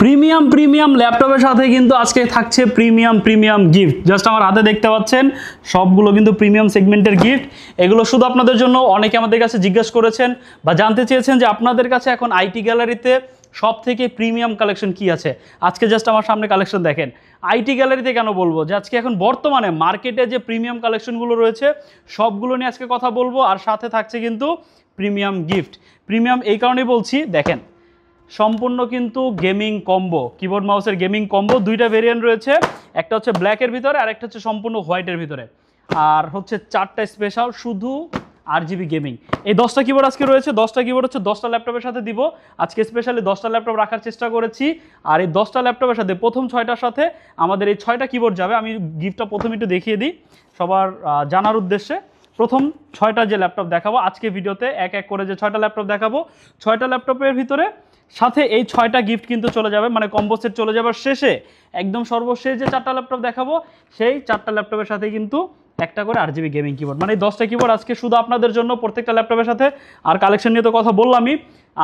Premium ল্যাপটপের সাথে কিন্তু আজকে থাকছে প্রিমিয়াম গিফট। জাস্ট আমার হাতে দেখতে পাচ্ছেন সবগুলো কিন্তু প্রিমিয়াম সেগমেন্টের গিফট। এগুলো শুধু আপনাদের জন্য। অনেকে আমাদের কাছে জিজ্ঞাসা করেছেন বা জানতে চেয়েছেন যে আপনাদের কাছে এখন আইটি গ্যালারিতে সব থেকে প্রিমিয়াম কালেকশন কি আছে। আজকে জাস্ট আমার সামনে কালেকশন দেখেন। আইটি গ্যালারিতে কেন বলবো যে আজকে এখন বর্তমানে মার্কেটে যে প্রিমিয়াম কালেকশনগুলো রয়েছে সবগুলো নিয়ে আজকে কথা বলবো, আর সাথে থাকছে কিন্তু প্রিমিয়াম গিফট। প্রিমিয়াম এই কারণেই বলছি, দেখেন সম্পূর্ণ কিন্তু গেমিং কম্বো, কিবোর্ড মাউসের গেমিং কম্বো। দুইটা ভেরিয়েন্ট রয়েছে, একটা হচ্ছে ব্ল্যাকের ভিতরে আর একটা হচ্ছে সম্পূর্ণ হোয়াইটের ভিতরে, আর হচ্ছে 4টা স্পেশাল শুধু RGB গেমিং। এই 10টা কিবোর্ড আজকে রয়েছে। 10টা কিবোর্ড হচ্ছে 10টা ল্যাপটপের সাথে দিব। আজকে স্পেশালি 10টা ল্যাপটপ রাখার চেষ্টা করেছি, আর এই 10টা ল্যাপটপের সাথে প্রথম 6টার সাথে আমাদের এই 6টা কিবোর্ড যাবে। আমি গিফটটা প্রথমে একটু দেখিয়ে দিই সবার জানার উদ্দেশ্যে। প্রথম 6টা যে ল্যাপটপ দেখাবো আজকে ভিডিওতে, এক এক করে যে 6টা ল্যাপটপ দেখাবো, 6টা ল্যাপটপের ভিতরে সাথে এই 6টা গিফট কিন্তু চলে যাবে, মানে কম্বো সেট চলে যাবার শেষে একদম সর্বশেষ যে 4টা ল্যাপটপ দেখাবো সেই 4টা ল্যাপটপের সাথে কিন্তু একটা করে RGB গেমিং কিবোর্ড। মানে এই 10টা কিবোর্ড আজকে শুধু আপনাদের জন্য প্রত্যেকটা ল্যাপটপের সাথে। আর কালেকশন নিয়ে তো কথা বললামই,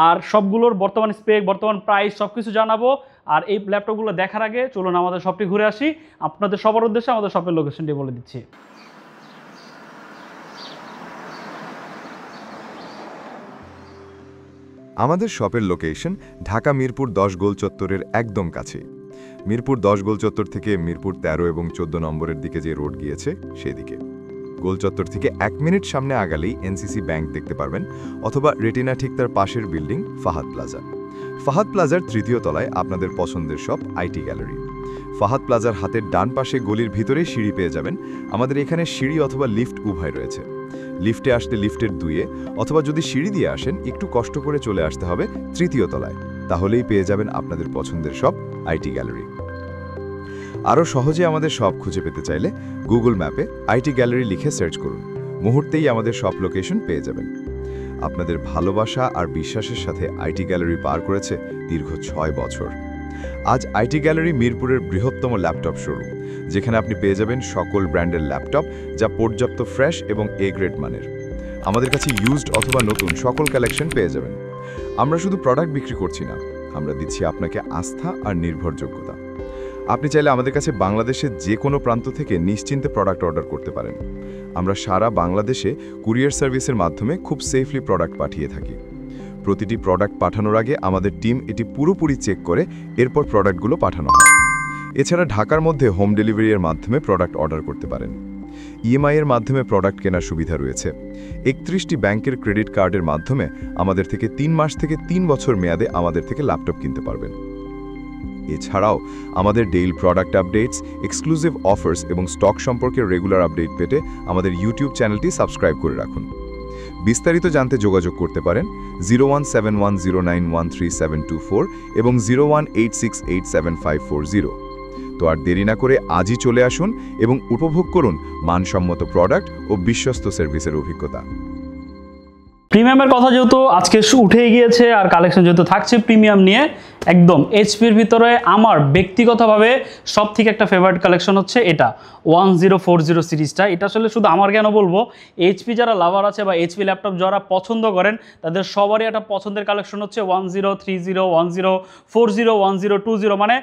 আর সবগুলোর বর্তমান স্পেক, বর্তমান প্রাইস সব কিছু জানাবো। আর এই ল্যাপটপগুলো দেখার আগে চলুন আমাদের শপটি ঘুরে আসি। আপনাদের সবার উদ্দেশ্যে আমাদের শপের লোকেশনটি বলে দিচ্ছি। আমাদের শপের লোকেশন ঢাকা মিরপুর 10 গোল চত্বরের একদম কাছে। মিরপুর 10 গোল চত্বর থেকে মিরপুর 13 এবং 14 নম্বরের দিকে যে রোড গিয়েছে সেদিকে। গোল চত্বর থেকে 1 মিনিট সামনে আগালেই NCC ব্যাংক দেখতে পারবেন, অথবা রেটিনা ঠিক তার পাশের বিল্ডিং ফাহাদ প্লাজা। ফাহাদ প্লাজার 3য় তলায় আপনাদের পছন্দের শপ আইটি গ্যালারি। ফাহাদ প্লাজার হাতের ডান পাশে গলির ভিতরেই সিঁড়ি পেয়ে যাবেন। আমাদের এখানে সিঁড়ি অথবা লিফট উভয় রয়েছে। লিফটে আসলে লিফটের 2-এ, অথবা যদি সিঁড়ি দিয়ে আসেন একটু কষ্ট করে চলে আসতে হবে 3য় তলায়, তাহলেই পেয়ে যাবেন আপনাদের পছন্দের শপ আইটি গ্যালারি। আরও সহজে আমাদের শপ খুঁজে পেতে চাইলে গুগল ম্যাপে আইটি গ্যালারি লিখে সার্চ করুন, মুহূর্তেই আমাদের শপ লোকেশন পেয়ে যাবেন। আপনাদের ভালোবাসা আর বিশ্বাসের সাথে আইটি গ্যালারি পার করেছে দীর্ঘ 6 বছর। আজ আইটি গ্যালারি মিরপুরের বৃহত্তম ল্যাপটপ শোরুম, যেখানে আপনি পেয়ে যাবেন সকল ব্র্যান্ডের ল্যাপটপ যা পর্যাপ্ত ফ্রেশ এবং A গ্রেড মানের। আমাদের কাছে ইউজড অথবা নতুন সকল কালেকশন পেয়ে যাবেন। আমরা শুধু প্রোডাক্ট বিক্রি করছি না, আমরা দিচ্ছি আপনাকে আস্থা আর নির্ভরযোগ্যতা। আপনি চাইলে আমাদের কাছে বাংলাদেশের যে কোনো প্রান্ত থেকে নিশ্চিন্তে প্রোডাক্ট অর্ডার করতে পারেন। আমরা সারা বাংলাদেশে কুরিয়ার সার্ভিসের মাধ্যমে খুব সেফলি প্রোডাক্ট পাঠিয়ে থাকি। প্রতিটি প্রোডাক্ট পাঠানোর আগে আমাদের টিম এটি পুরোপুরি চেক করে এরপর প্রোডাক্টগুলো পাঠানো হয়। এছাড়া ঢাকার মধ্যে হোম ডেলিভারির মাধ্যমে প্রোডাক্ট অর্ডার করতে পারেন। EMI এর মাধ্যমে প্রোডাক্ট কেনার সুবিধা রয়েছে। 31টি ব্যাংকের ক্রেডিট কার্ডের মাধ্যমে আমাদের থেকে 3 মাস থেকে 3 বছর মেয়াদে আমাদের থেকে ল্যাপটপ কিনতে পারবেন। এছাড়াও আমাদের daily product updates, exclusive offers এবং স্টক সম্পর্কে রেগুলার আপডেট পেতে আমাদের ইউটিউব চ্যানেলটি সাবস্ক্রাইব করে রাখুন। বিস্তারিত জানতে যোগাযোগ করতে পারেন 0171091374 এবং 0186875540। তো আর দেরি না করে আজই চলে আসুন এবং উপভোগ করুন মানসম্মত প্রোডাক্ট ও বিশ্বস্ত সার্ভিসের অভিজ্ঞতা। প্রিমিয়ামের কথা যেহেতু আজকে উঠেই গিয়েছে, আর কালেকশন যেহেতু থাকছে প্রিমিয়াম নিয়ে, একদম এইচপির ভিতরে আমার ব্যক্তিগতভাবে সব থেকে একটা ফেভারিট কালেকশন হচ্ছে এটা 1040 সিরিজটা। এটা আসলে শুধু আমার কেন বলবো, এইচপি যারা লাভার আছে বা এইচপি ল্যাপটপ যারা পছন্দ করেন তাদের সবারই একটা পছন্দের কালেকশন হচ্ছে 1030, 1040, 1020, মানে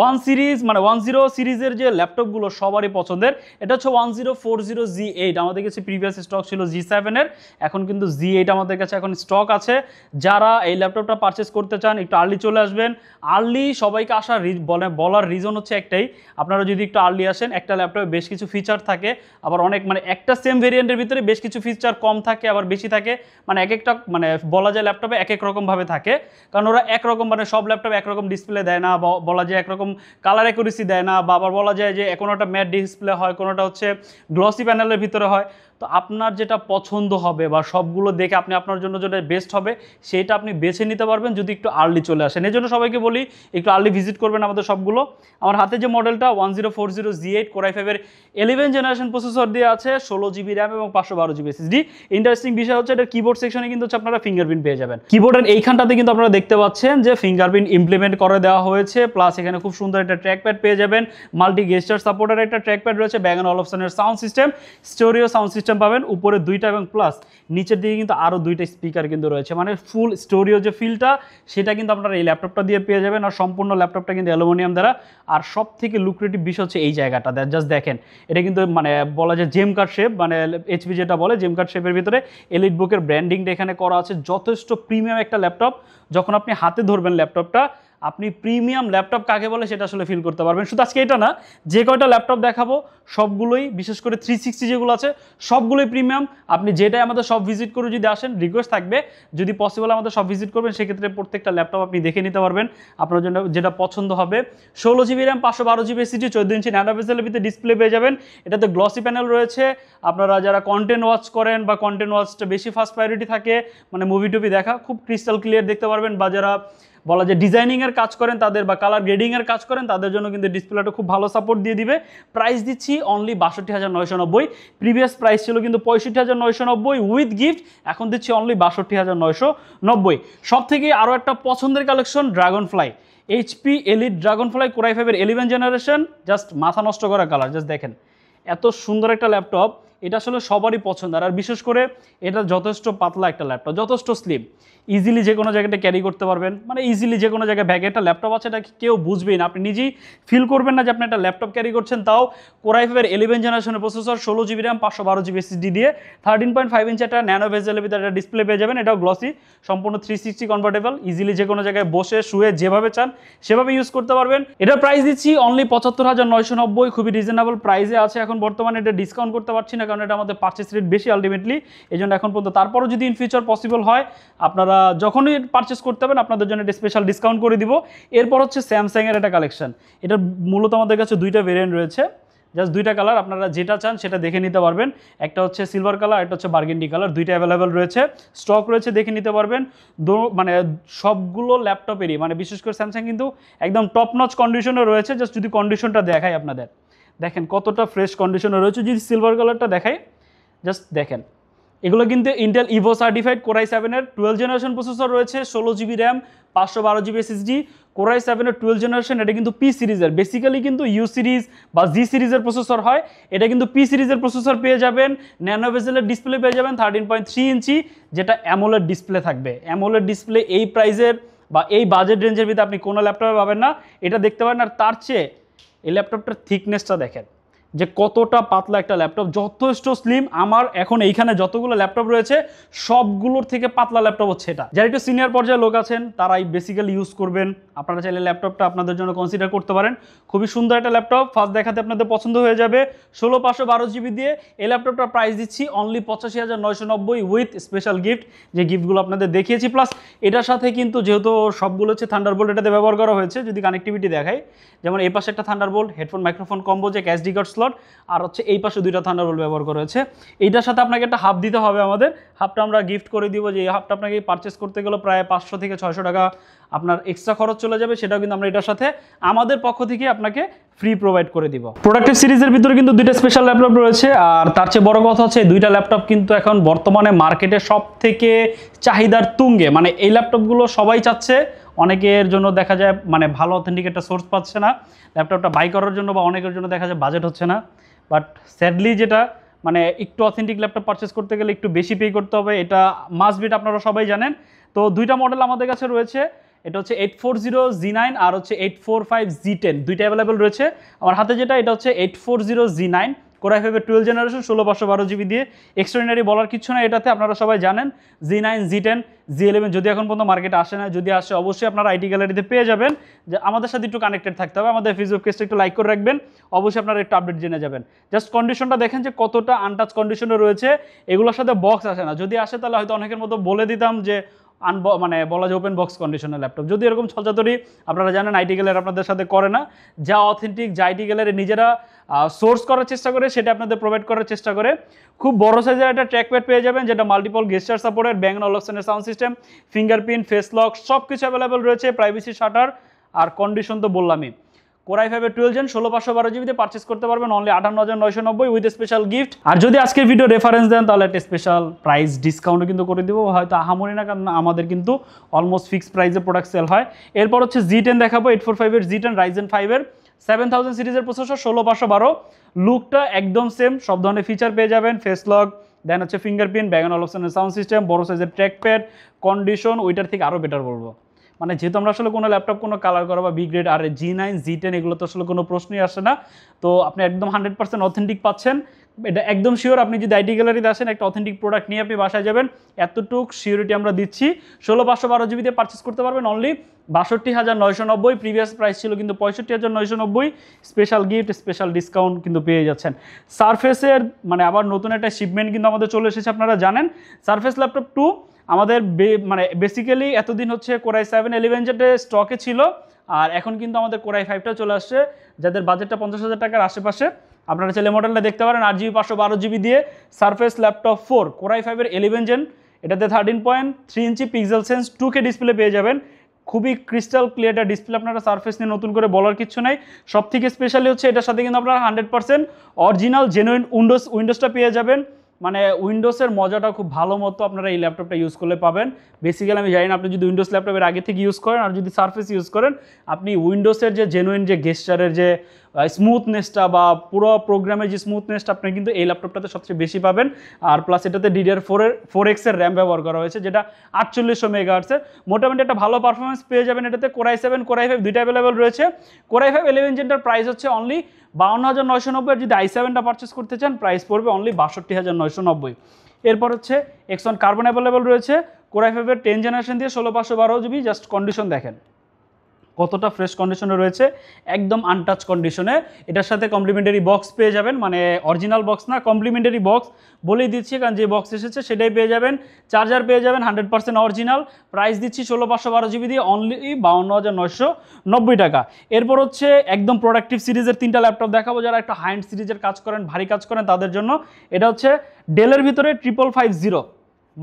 1 সিরিজ, মানে 10 সিরিজের যে ল্যাপটপগুলো সবারই পছন্দের। এটা হচ্ছে 1040 G8। আমাদের কাছে প্রিভিয়াস স্টক ছিল G7 এর, এখন কিন্তু G8 আমাদের কাছে এখন স্টক আছে। যারা এই ল্যাপটপটা পারচেস করতে চান একটু আর্লি চলে আসবেন। আর্লি সবাইকে আসার বলার রিজন হচ্ছে একটাই, আপনারা যদি একটু আর্লি আসেন, একটা ল্যাপটপে বেশ কিছু ফিচার থাকে, আবার অনেক মানে একটা সেম ভেরিয়েন্টের ভিতরে বেশ কিছু ফিচার কম থাকে আবার বেশি থাকে, মানে এক একটা মানে বলা যায় ল্যাপটপে এক এক রকমভাবে থাকে। কারণ ওরা একরকম, মানে সব ল্যাপটপ একরকম ডিসপ্লে দেয় না, বা বলা যায় একরকম কালার অ্যাকুরেসি দেয় না, বা আবার বলা যায় যে কোনোটা ম্যাট ডিসপ্লে হয়, কোনোটা হচ্ছে গ্লসি প্যানেলের ভিতরে হয়। তো আপনার যেটা পছন্দ হবে বা সবগুলো দেখে আপনি আপনার জন্য যেটা বেস্ট হবে সেটা আপনি বেছে নিতে পারবেন যদি একটু আর্লি চলে আসেন। এই জন্য সবাইকে বলি একটু আর্লি ভিজিট করবেন আমাদের সবগুলো। আমার হাতে যে মডেলটা 1040 G8 Core i5 এর 11 জেনারেশন প্রসেসর দিয়ে আছে, 16 GB র্যাম এবং 512 GB SSD। ইন্টারেস্টিং বিষয় হচ্ছে এটা কিবোর্ড সেকশনে কিন্তু আপনারা ফিঙ্গারপ্রিন্ট পেয়ে যাবেন। কিবোর্ডের এইখানটাতে কিন্তু আপনারা দেখতে পাচ্ছেন যে ফিঙ্গারপ্রিন্ট ইমপ্লিমেন্ট করে দেওয়া হয়েছে, প্লাস এখানে খুব সুন্দর একটা ট্র্যাকপ্যাড পেয়ে যাবেন। মাল্টি গেস্টার সাপোর্টের একটা ট্র্যাকপ্যাড রয়েছে, ব্যাং & অলফসনের sound system, stereo sound system পাবেন, উপরে 2টা এবং প্লাস নিচের দিকে কিন্তু আরও 2টা স্পিকার কিন্তু রয়েছে, মানে ফুল স্টোরিও যে ফিলটা সেটা কিন্তু আপনারা এই ল্যাপটপটা দিয়ে দিয়ে পেয়ে যাবেন, আর সম্পূর্ণ ল্যাপটপটা কিন্তু অ্যালুমিনিয়াম দ্বারা। আর সব থেকে লুক্রেটিভ বিষয় হচ্ছে এই জায়গাটা, জাস্ট দেখেন, এটা কিন্তু মানে বলা যায় জেম কাট শেপ, মানে এইচপি যেটা বলে জেম কাট শেপের ভিতরে এলিট বুকের ব্র্যান্ডিংটা এখানে করা আছে। যথেষ্ট প্রিমিয়াম একটা ল্যাপটপ, যখন আপনি হাতে ধরবেন ল্যাপটপটা, আপনি প্রিমিয়াম ল্যাপটপ কাকে বলে সেটা আসলে ফিল করতে পারবেন। শুধু আজকে এটা না, যে কয়টা ল্যাপটপ দেখাবো সবগুলোই, বিশেষ করে 360 যেগুলো আছে সবগুলোই প্রিমিয়াম। আপনি যেটাই আমাদের সব ভিজিট করে যদি আসেন, রিকোয়েস্ট থাকবে যদি পসিবল আমাদের সব ভিজিট করবেন, সেক্ষেত্রে প্রত্যেকটা ল্যাপটপ আপনি দেখে নিতে পারবেন, আপনার জন্য যেটা পছন্দ হবে। 16 GB RAM, 512 GB SSD, 14 inch nano বেজেলের ভিতরে ডিসপ্লে পেয়ে যাবেন। এটাতে গ্লসি প্যানেল রয়েছে। আপনারা যারা কন্টেন্ট ওয়াচ করেন বা কন্টেন্ট ওয়াচটা বেশি ফার্স্ট প্রায়োরিটি থাকে, মানে মুভি টুভি দেখা, খুব ক্রিস্টাল ক্লিয়ার দেখতে পারবেন। বা যারা বলা যায় ডিজাইনিংয়ের কাজ করেন তাদের, বা কালার গ্রেডিংয়ের কাজ করেন তাদের জন্য কিন্তু ডিসপ্লেটা খুব ভালো সাপোর্ট দিয়ে দিবে। প্রাইস দিচ্ছি অনলি 62,990। প্রিভিয়াস প্রাইস ছিল কিন্তু 65,990 উইথ গিফট, এখন দিচ্ছি অনলি 62,990। সব থেকে আরও একটা পছন্দের collection, dragon fly, HP elite dragon fly core i5 11 generation. Just মাথা নষ্ট করা কালার, জাস্ট দেখেন এত সুন্দর একটা ল্যাপটপ। এটা আসলে সবারই পছন্দ, আর বিশেষ করে এটা যথেষ্ট পাতলা একটা ল্যাপটপ, যথেষ্ট স্লিম, ইজিলি যে কোনো জায়গাটা ক্যারি করতে পারবেন, মানে ইজিলি যে কোনো জায়গায় ব্যাগে একটা ল্যাপটপ আছে এটা কেউ বুঝবেই না, আপনি নিজেই ফিল করবেন না যে আপনি একটা ল্যাপটপ ক্যারি করছেন। তাও কোর i5 11 জেনারেশনের processor, 16 GB RAM, 512 GB SSD দিয়ে 13.5 ইঞ্চি একটা ন্যানো বেজেলের ভিতরে একটা ডিসপ্লে পেয়ে যাবেন। এটাও গ্লসি, সম্পূর্ণ 360 কনভার্টেবল, ইজিলি যে কোনো জায়গায় বসে শুয়ে যেভাবে চান সেভাবে ইউজ করতে পারবেন। এটার প্রাইস দিচ্ছি অনলি 75,990, খুবই রিজনেবল প্রাইসে আছে এখন বর্তমানে। এটা ডিসকাউন্ট করতে পারছি না কারণ এটা আমাদের পারচেস রেট বেশি আলটিমেটলি, এই জন্য এখন পর্যন্ত। তারপরও যদি ইন ফিউচার পসিবল হয়, আপনারা যখনই পারচেস করতে হবেন আপনাদের জন্য একটা স্পেশাল ডিসকাউন্ট করে দিব। এরপর হচ্ছে স্যামসাংয়ের একটা কালেকশন। এটা মূলত আমাদের কাছে দুইটা ভেরিয়েন্ট রয়েছে, জাস্ট দুইটা কালার, আপনারা যেটা চান সেটা দেখে নিতে পারবেন। একটা হচ্ছে সিলভার কালার, একটা হচ্ছে বার্গেন্ডি কালার, দুইটা অ্যাভেলেবেল রয়েছে, স্টক রয়েছে, দেখে নিতে পারবেন। মানে সবগুলো ল্যাপটপেরই, মানে বিশেষ করে স্যামসাং কিন্তু একদম টপ নচ কন্ডিশনে রয়েছে। জাস্ট যদি কন্ডিশনটা দেখাই আপনাদের, দেখেন কতটা ফ্রেশ কন্ডিশনে রয়েছে। যদি সিলভার কালারটা দেখাই, জাস্ট দেখেন, এগুলো কিন্তু ইন্টেল ইভো সার্টিফাইড কোর i7-এর 12 জেনারেশন প্রসেসর রয়েছে, 16 GB RAM, 512 GB SSD, core i7-এর 12 জেনারেশন। এটা কিন্তু পি সিরিজের, বেসিক্যালি কিন্তু ইউ সিরিজ বা জি সিরিজের প্রসেসর হয়, এটা কিন্তু পি সিরিজের প্রসেসর পেয়ে যাবেন। ন্যানো বেজেলের ডিসপ্লে পেয়ে যাবেন 13.3 ইঞ্চি, যেটা অ্যামোলেড ডিসপ্লে থাকবে। অ্যামোলেড ডিসপ্লে এই প্রাইজের বা এই বাজেট রেঞ্জের ভিতরে আপনি কোনো ল্যাপটপে পাবেন না, এটা দেখতে পারেন। আর তার চেয়ে এই ল্যাপটপটার থিকনেসটা দেখেন যে কতটা পাতলা একটা ল্যাপটপ, যথেষ্ট স্লিম। আমার এখন এইখানে যতগুলো ল্যাপটপ রয়েছে সবগুলোর থেকে পাতলা ল্যাপটপ হচ্ছে এটা। যারা একটু সিনিয়র পর্যায়ে লোক আছেন তারাই বেসিক্যালি ইউজ করবেন, আপনারা চাইলে ল্যাপটপটা আপনাদের জন্য কনসিডার করতে পারেন। খুবই সুন্দর একটা ল্যাপটপ, ফার্স্ট দেখাতে আপনাদের পছন্দ হয়ে যাবে। 16/512 জিবি দিয়ে এই ল্যাপটপটার প্রাইস দিচ্ছি অনলি 85,990 উইথ স্পেশাল গিফট, যে গিফটগুলো আপনাদের দেখিয়েছি। প্লাস এটার সাথে কিন্তু যেহেতু সবগুলো হচ্ছে থান্ডারবোল্ট এটাতে ব্যবহার করা হয়েছে, যদি কানেক্টিভিটি দেখাই, যেমন এই পাশে একটা থান্ডারবোল্ট, হেডফোন মাইক্রোফোন কম্বো, যে এসডি কার্ড স্লট, আর হচ্ছে এই পাশে দুইটা থান্ডারবোল্ট ব্যবহার করা হয়েছে। এইটার সাথে আপনাকে একটা হাব দিতে হবে, আমাদের হাবটা আমরা গিফট করে দিব। যে এই হাবটা আপনাকে পারচেস করতে গেলে প্রায় 500 থেকে 600 টাকা আপনার এক্সট্রা খরচ চলে যাবে, সেটাও কিন্তু আমরা এটার সাথে আমাদের পক্ষ থেকে আপনাকে ফ্রি প্রোভাইড করে দিব। প্রোডাক্টিভ সিরিজের ভিতরে কিন্তু দুইটা স্পেশাল ল্যাপটপ রয়েছে, আর তার চেয়ে বড় কথা হচ্ছে দুইটা ল্যাপটপ কিন্তু এখন বর্তমানে মার্কেটে সব থেকে চাহিদার তুঙ্গে, মানে এই ল্যাপটপগুলো সবাই চাচ্ছে। অনেকের জন্য দেখা যায় মানে ভালো অথেন্টিক একটা সোর্স পাচ্ছে না ল্যাপটপটা বাই করার জন্য, বা অনেকের জন্য দেখা যায় বাজেট হচ্ছে না। বাট স্যাডলি যেটা মানে একটু অথেন্টিক ল্যাপটপ পারচেস করতে গেলে একটু বেশি পে করতে হবে, এটা মাস্ট বিট, আপনারা সবাই জানেন। তো দুইটা মডেল আমাদের কাছে রয়েছে, এটা হচ্ছে 840G9 আর হচ্ছে 845G10, দুইটা অ্যাভেলেবেল রয়েছে। আমার হাতে যেটা, এটা হচ্ছে 840G9 core i5 12 generation, 16/512 GB দিয়ে। এক্সট্রাঅর্ডিনারি বলার কিছু না এটাতে, আপনারা সবাই জানেন। G9, G10, G11 যদি এখন পর্যন্ত মার্কেটে আসে না, যদি আসে অবশ্যই আপনারা আইটি গ্যালারিতে পেয়ে যাবেন। যে আমাদের সাথে একটু কানেক্টেড থাকতে হবে, আমাদের ফেসবুক পেজটা একটু লাইক করে রাখবেন, অবশ্যই আপনারা একটু আপডেট জেনে যাবেন। জাস্ট কন্ডিশনটা দেখেন যে কতটা আনটাচ কন্ডিশনে রয়েছে, এগুলোর সাথে বক্স আসে না। যদি আসে তাহলে হয়তো অনেকের মতো বলে দিতাম যে মানে বলা যায় ওপেন বক্স কন্ডিশনের ল্যাপটপ। যদি এরকম ছলচাতুরি আপনারা জানেন আইটি গ্যালারি আপনাদের সাথে করে না, যা অথেন্টিক, যা আইটি গ্যালারি নিজেরা সোর্স করার চেষ্টা করে সেটা আপনাদের প্রোভাইড করার চেষ্টা করে। খুব বড় সাইজের একটা ট্র্যাকপ্যাড পেয়ে যাবেন, যেটা মাল্টিপল গেস্টার সাপোর্টেড, Bang & Olufsen'ের sound system, fingerprint, face lock সব কিছু অ্যাভেলেবেল রয়েছে, প্রাইভেসি শাটার, আর কন্ডিশন তো বললামই। কোর i5 12 জেন 16/512 জিবিতে পারচেস করতে পারবেন অনলি 58,990 উইথ স্পেশাল গিফট। আর যদি আজকের ভিডিও রেফারেন্স দেন তাহলে একটা স্পেশাল প্রাইস ডিসকাউন্টও কিন্তু করে দিব, হয়তো আহামরি না, কারণ আমাদের কিন্তু অলমোস্ট ফিক্সড প্রাইসে প্রোডাক্ট সেল হয়। এরপর হচ্ছে G10 দেখাবো, 845-এর G10 Ryzen 5-এর 7000 সিরিজের প্রসেসর, 16/512, লুকটা একদম সেম, সব ধরনের ফিচার পেয়ে যাবেন, ফেস লক, দেন হচ্ছে ফিঙ্গারপ্রিন্ট, Bang & Olufsen'ের সাউন্ড সিস্টেম, বড় সাইজের ট্র্যাকপ্যাড, কন্ডিশন ওইটার থেকে আরও বেটার বলবো, মানে যেহেতু আমরা আসলে কোনো ল্যাপটপ কোনো কালার করা বা বি গ্রেড আর G9 G10 এগুলো তো আসলে কোনো প্রশ্নই আসে না। তো আপনি একদম 100% অথেন্টিক পাচ্ছেন, এটা একদম শিওর। আপনি যদি আইটি গ্যালারিতে আসেন একটা অথেন্টিক প্রোডাক্ট নিয়ে আপনি বাসায় যাবেন, এতটুক সিওরিটি আমরা দিচ্ছি। 16/512 GB দিয়ে পারচেস করতে পারবেন অনলি 62,990। প্রিভিয়াস প্রাইস ছিল কিন্তু 65,990। স্পেশাল গিফট, স্পেশাল ডিসকাউন্ট কিন্তু পেয়ে যাচ্ছেন। সারফেসের মানে আবার নতুন একটা শিপমেন্ট কিন্তু আমাদের চলে এসেছে, আপনারা জানেন। সারফেস ল্যাপটপ 2 আমাদের মানে বেসিক্যালি এতদিন হচ্ছে Core i7 11 যেটা স্টকে ছিল, আর এখন কিন্তু আমাদের Core i5টা চলে আসছে। যাদের বাজেটটা 50,000 টাকার আশেপাশে আপনারা চাইলে মডেলটা দেখতে পারেন। 8GB 512GB দিয়ে সারফেস ল্যাপটপ 4 Core i5 এর 11 জেন, এটাতে 13.3 ইঞ্চি পিক্সেল সেন্স 2K ডিসপ্লে পেয়ে যাবেন। খুবই ক্রিস্টাল ক্লিয়ার একটা ডিসপ্লে, আপনারা সারফেস নিয়ে নতুন করে বলার কিছু নাই। সব থেকে স্পেশালি হচ্ছে এটার সাথে কিন্তু আপনারা 100% অরিজিনাল জেনুইন উইন্ডোজটা পেয়ে যাবেন। মানে উইন্ডোজের মজাটা খুব ভালো মতো আপনারা এই ল্যাপটপটা ইউজ করলে পাবেন। বেসিক্যালি আমি জানি না আপনি যদি উইন্ডোজ ল্যাপটপের আগে থেকে ইউজ করেন আর যদি সারফেস ইউজ করেন, আপনি উইন্ডোজের যে জেনুইন যে গেস্টারের যে স্মুথনেসটা বা পুরো প্রোগ্রামের যে স্মুথনেসটা আপনি কিন্তু এই ল্যাপটপটাতে সবচেয়ে বেশি পাবেন। আর প্লাস এটাতে DDR4X এর র্যাম ব্যবহার করা হয়েছে, যেটা 4800 মেগাহার্টসের। মোটামুটি একটা ভালো পারফরমেন্স পেয়ে যাবেন এটাতে। Core i7 Core i5 দুইটা অ্যাভেলেবল রয়েছে। Core i5 11 জেনটার প্রাইস হচ্ছে অনলি 52,990। আর যদি i7টা পারচেস করতে চান প্রাইস পড়বে অনলি 62,990। এরপর হচ্ছে X1 কার্বন অ্যাভেলেবল রয়েছে Core i5 এর 10 জেনারেশন দিয়ে 16/512GB। জাস্ট কন্ডিশন দেখেন কতটা ফ্রেশ কন্ডিশনে রয়েছে, একদম আনটাচ কন্ডিশনে। এটার সাথে কমপ্লিমেন্টারি বক্স পেয়ে যাবেন, মানে অরিজিনাল বক্স না, কমপ্লিমেন্টারি বক্স বলেই দিচ্ছি কারণ যে বক্স এসেছে সেটাই পেয়ে যাবেন। চার্জার পেয়ে যাবেন 100% অরিজিনাল। প্রাইস দিচ্ছি 16/512GB দিয়ে অনলি 52,990 টাকা। এরপর হচ্ছে একদম প্রোডাক্টিভ সিরিজের 3টা ল্যাপটপ দেখাবো, যারা একটা হাই এন্ড সিরিজের কাজ করেন, ভারী কাজ করেন তাদের জন্য। এটা হচ্ছে ডেলের ভিতরে 5550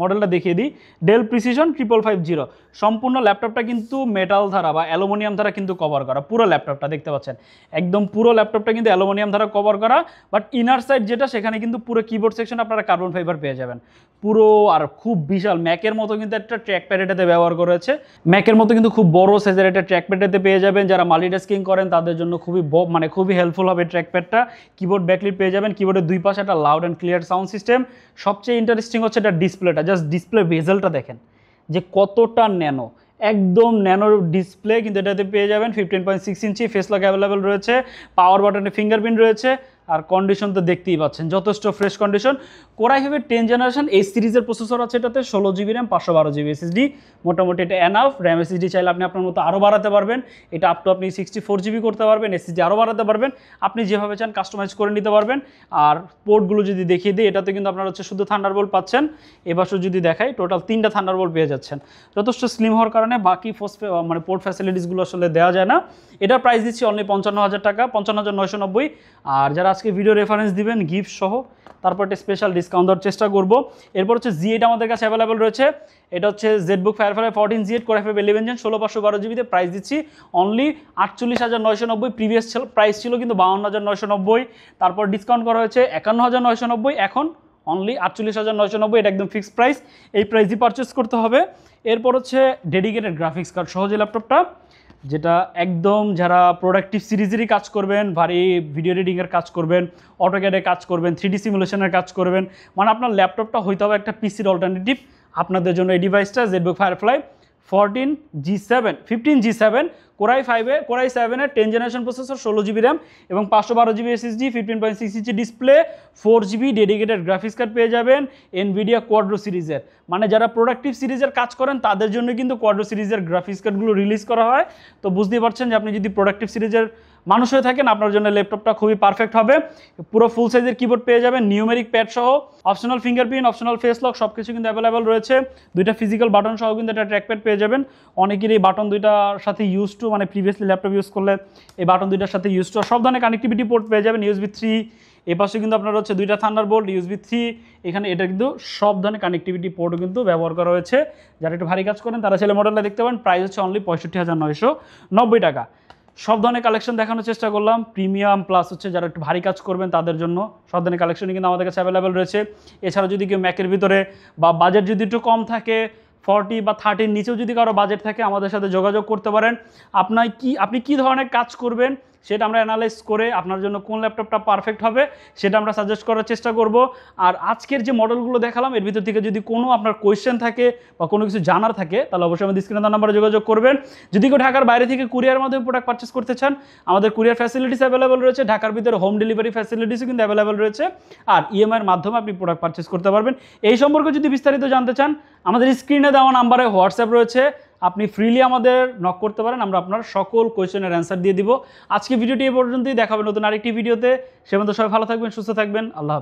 মডেলটা দেখিয়ে দিই, ডেল প্রিসিশন 5550। সম্পূর্ণ ল্যাপটপটা কিন্তু মেটাল ধারা বা অ্যালুমিনিয়াম ধারা কিন্তু কভার করা। পুরো ল্যাপটপটা দেখতে পাচ্ছেন, একদম পুরো ল্যাপটপটা কিন্তু অ্যালুমিনিয়াম ধারা কভার করা। বাট ইনার সাইড যেটা, সেখানে কিন্তু পুরো কিবোর্ড সেকশন আপনারা কার্বন ফাইবার পেয়ে যাবেন পুরো। আর খুব বিশাল ম্যাকের মতো কিন্তু একটা ট্র্যাক প্যাড এটাতে ব্যবহার করা হয়েছে। ম্যাকের মতো কিন্তু খুব বড় সাইজের একটা ট্র্যাক প্যাড এতে পেয়ে যাবেন। যারা মাল্টিটাস্কিং করেন তাদের জন্য খুবই হেল্পফুল হবে ট্র্যাক প্যাডটা। কিবোর্ড ব্যাকলিট পেয়ে যাবেন, কিবোর্ডের দুই পাশে একটা loud and clear sound system. সবচেয়ে ইন্টারেস্টিং হচ্ছে এটা ডিসপ্লেটা, জাস্ট ডিসপ্লে বেজেলটা দেখেন যে কতটা ন্যানো, একদম ন্যানো ডিসপ্লে কিন্তু এটাতে পেয়ে যাবেন। 15.6 ইঞ্চি ফেস লক অ্যাভেলেবেল রয়েছে, পাওয়ার বাটনে ফিঙ্গারপ্রিন্ট রয়েছে। আর কন্ডিশন তো দেখতেই পাচ্ছেন, যথেষ্ট ফ্রেশ কন্ডিশন। Core i5 এর 10 জেনারেশন এই সিরিজের প্রসেসর আছে এটাতে, 16GB র্যাম 512GB SSD। মোটামুটি এটা এনাফ। র্যাম SSD চাইলে আপনি আপনার মতো আরও বাড়াতে পারবেন। এটা আপ টু আপনি 64GB করতে পারবেন, SSD আরও বাড়াতে পারবেন। আপনি যেভাবে চান কাস্টমাইজ করে নিতে পারবেন। আর পোর্টগুলো যদি দেখিয়ে দিই, এটাতে কিন্তু আপনারা হচ্ছে শুধু থান্ডারবোল্ট পাচ্ছেন। এবারও যদি দেখাই টোটাল 3টা থান্ডারবোল্ট পেয়ে যাচ্ছেন। যথেষ্ট স্লিম হওয়ার কারণে বাকি মানে পোর্ট ফ্যাসিলিটিসগুলো আসলে দেওয়া যায় না। এটার প্রাইস দিচ্ছি অনলি 55,000 টাকা, 55,990। আর যারা আজকে ভিডিও রেফারেন্স দিবেন গিফট সহ, তারপর একটা স্পেশাল ডিসকাউন্ট দেওয়ার চেষ্টা করব। এরপর হচ্ছে Z8 আমাদের কাছে অ্যাভেলেবেল রয়েছে। এটা হচ্ছে ZBook Firefly 14 Z8 Core i5 11 gen 16/512GB তে। প্রাইস দিচ্ছি অনলি 48,990। প্রিভিয়াস প্রাইস ছিল কিন্তু 52,990, তারপর ডিসকাউন্ট করা হয়েছে 51,990, এখন অনলি 48,990। এটা একদম ফিক্সড প্রাইস, এই প্রাইসই পারচেস করতে হবে। এরপর হচ্ছে ডেডিকেটেড গ্রাফিক্স কার্ড সহজে ল্যাপটপটা, যেটা একদম যারা প্রোডাক্টিভ সিরিজেরই কাজ করবেন, ভারী ভিডিও এডিটিংয়ের কাজ করবেন, অটোক্যাডে কাজ করবেন, 3D সিমুলেশনের কাজ করবেন, মানে আপনার ল্যাপটপটা হইতে হবে একটা পিসির অল্টারনেটিভ। আপনাদের জন্য এই ডিভাইসটা ZBook Firefly 15G7 Core i7 এর 10 জেনারেশন প্রসেসর, 16GB র্যাম এবং 512GB SSD, 15.6 inch display, 4GB dedicated graphics card পেয়ে যাবেন NVIDIA Quadro সিরিজের। মানে যারা প্রোডাক্টিভ সিরিজের কাজ করেন তাদের জন্য কিন্তু Quadro সিরিজের গ্রাফিক্স কার্ডগুলো রিলিজ করা হয়। তো বুঝতেই পারছেন যে আপনি যদি প্রোডাক্টিভ সিরিজের মানুষ হয়ে থাকেন, আপনার জন্য ল্যাপটপটা খুবই পারফেক্ট হবে। পুরো ফুল সাইজের কিবোর্ড পেয়ে যাবেন, নিউমেরিক প্যাড সহ, optional fingerprint, optional face lock, সব কিছু কিন্তু অ্যাভেলেবেল রয়েছে। দুইটা ফিজিক্যাল বাটন সহ কিন্তু একটা ট্র্যাক প্যাড পেয়ে যাবেন। অনেকের এই বাটন দুইটার সাথে ইউজ টু, মানে প্রিভিয়াসলি ল্যাপটপ ইউজ করলে এই বাটন দুইটার সাথে ইউজ টু। সব ধরনের কানেক্টিভিটি পোর্ট পেয়ে যাবেন, USB 3। এই পাশে কিন্তু আপনার হচ্ছে দুইটা থান্ডারবোল্ট, USB 3। এখানে এটা কিন্তু সব ধরনের কানেক্টিভিটি পোর্টও কিন্তু ব্যবহার করা হয়েছে। যারা একটু ভারী কাজ করেন তারা ছেলে মডেলটা দেখতে পারেন। প্রাইস হচ্ছে অনলি 65,990 টাকা। সব ধরনের কালেকশন দেখানোর চেষ্টা করলাম, প্রিমিয়াম প্লাস হচ্ছে যারা একটু ভারী কাজ করবেন তাদের জন্য সব ধরনের কালেকশনই কিন্তু আমাদের কাছে অ্যাভেলেবেল রয়েছে। এছাড়া যদি কেউ ম্যাকের ভিতরে বা বাজেট যদি একটু কম থাকে, 40 বা 30 নিচেও যদি কারো বাজেট থাকে, আমাদের সাথে যোগাযোগ করতে পারেন। আপনি কি ধরনের কাজ করবেন সেটা আমরা অ্যানালাইজ করে আপনার জন্য কোন ল্যাপটপটা পারফেক্ট হবে সেটা আমরা সাজেস্ট করার চেষ্টা করব। আর আজকের যে মডেলগুলো দেখালাম এর ভিতর থেকে যদি কোনো আপনার কোয়েশ্চেন থাকে বা কোনো কিছু জানার থাকে তাহলে অবশ্যই আমাদের স্ক্রিনে দেওয়া নাম্বারে যোগাযোগ করবেন। যদি কেউ ঢাকার বাইরে থেকে কুরিয়ার মাধ্যমে প্রোডাক্ট পারচেস করতে চান আমাদের কুরিয়ার ফ্যাসিলিটিস অ্যাভেলেবল রয়েছে, ঢাকার ভিতরে হোম ডেলিভারি ফ্যাসিলিটিসও কিন্তু অ্যাভেলেবল রয়েছে, আর ইএমআইয়ের মাধ্যমে আপনি প্রোডাক্ট পারচেস করতে পারবেন। এই সম্পর্কে যদি বিস্তারিত জানতে চান আমাদের স্ক্রিনে দেওয়া নাম্বারে হোয়াটসঅ্যাপ রয়েছে, আপনি ফ্রিলি আমাদের নক করতে পারেন, আমরা আপনার সকল কোয়েশ্চেনের অ্যান্সার দিয়ে দিব। আজকে ভিডিওটি এই পর্যন্তই, দেখা হবে নতুন আরেকটি ভিডিওতে। সে পর্যন্ত সবাই ভালো থাকবেন, সুস্থ থাকবেন, আল্লাহ হাফেজ।